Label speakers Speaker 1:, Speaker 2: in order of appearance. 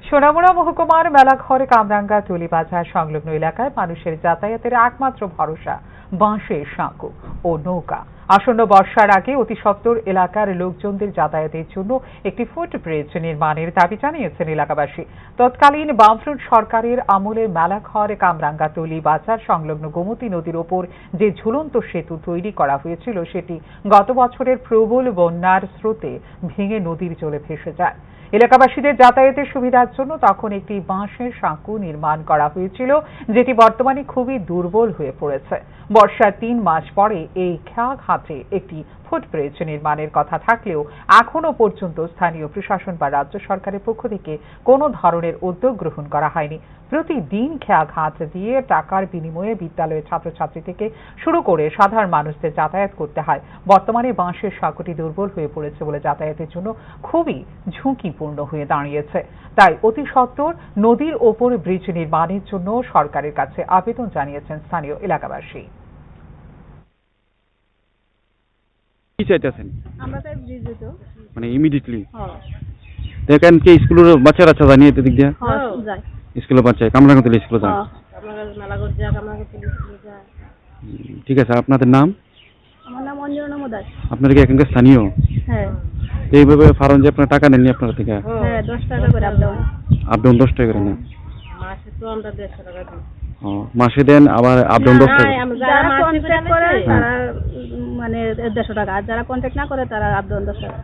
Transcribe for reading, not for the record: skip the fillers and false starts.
Speaker 1: সোনামুড়া মহকুমার মেলাঘর কামরাঙ্গা টুলিবাজার সংলগ্ন এলাকায় মানুষের যাতায়াতের একমাত্র ভরসা বাঁশের সাঁকো ও নৌকা। আসন্ন বর্ষার আগে অতি সত্বর এলাকার লোকজনদের যাতায়াতের জন্য একটি ফুটব্রিজ নির্মাণের দাবি জানিয়েছেন এলাকাবাসী। তৎকালীন বামফ্রন্ট সরকারের আমলে মেলাঘর কামরাঙ্গা টুলিবাজার সংলগ্ন গোমতী নদীর ওপর যে ঝুলন্ত সেতু তৈরি করা হয়েছিল সেটি গত বছরের প্রবল বন্যার স্রোতে ভেঙে নদীর জলে ভেসে যায়। এলাকাবাসীদের যাতায়াতের সুবিধার জন্য তখন একটি বাঁশের সাঁকো নির্মাণ করা হয়েছিল, যেটি বর্তমানে খুবই দুর্বল হয়ে পড়েছে। বর্ষার ৩ মাস পরে এই খেয়াঘাটে একটি ফুটব্রিজ নির্মাণের কথা থাকলেও এখনো পর্যন্ত স্থানীয় প্রশাসন বা রাজ্য সরকারের পক্ষ থেকে কোনো ধরনের উদ্যোগ গ্রহণ করা হয়নি। প্রতিদিন খেয়াঘাট দিয়ে টাকার বিনিময়ে বিদ্যালয়ের ছাত্রছাত্রী থেকে শুরু করে সাধারণ মানুষদের যাতায়াত করতে হয়। বর্তমানে বাঁশের সাঁকোটি দুর্বল হয়ে পড়েছে বলে যাতায়াতের জন্য খুবই ঝুঁকিপূর্ণ হয়ে দাঁড়িয়েছে। তাই অতি সত্বর নদীর ওপর ব্রিজ নির্মাণের জন্য সরকারের কাছে আবেদন জানিয়েছেন স্থানীয় এলাকাবাসী।
Speaker 2: কি চাইতেছেন?
Speaker 3: আমরা চাই ব্রিজ দিতে
Speaker 2: মানে ইমিডিয়েটলি।
Speaker 3: হ্যাঁ
Speaker 2: দেখেন কি স্কুলের বাচ্চারা আছে জানিয়ে দিক দিয়ে
Speaker 3: হ্যাঁ যায়
Speaker 2: স্কুলের বাচ্চা কামরাঙ্গা তুলে স্কুলে যায়।
Speaker 3: আমরা মেলাঘর যায় কামরাঙ্গা স্কুলে যায়।
Speaker 2: ঠিক আছে, আপনাদের নাম?
Speaker 3: আমার নাম অঞ্জনা মোদাস।
Speaker 2: আপনারা কি এখানকার স্থানীয়?
Speaker 3: হ্যাঁ
Speaker 2: এইভাবে ফারণ যে আপনারা টাকা নেননি আপনারা থেকে?
Speaker 3: হ্যাঁ 10 টাকা করে
Speaker 2: আপডাউন 10 টাকা করে নেন?
Speaker 3: মাসে তো আমরা 150 টাকা দিই।
Speaker 2: ও মাসে দেন আবার আপডাউন 10 টাকা?
Speaker 3: যারা কন্ট্রাক্ট করে তারা মানে 150 টাকা, আর যারা কন্ট্রাক্ট না করে তারা আপডাউন 10 টাকা।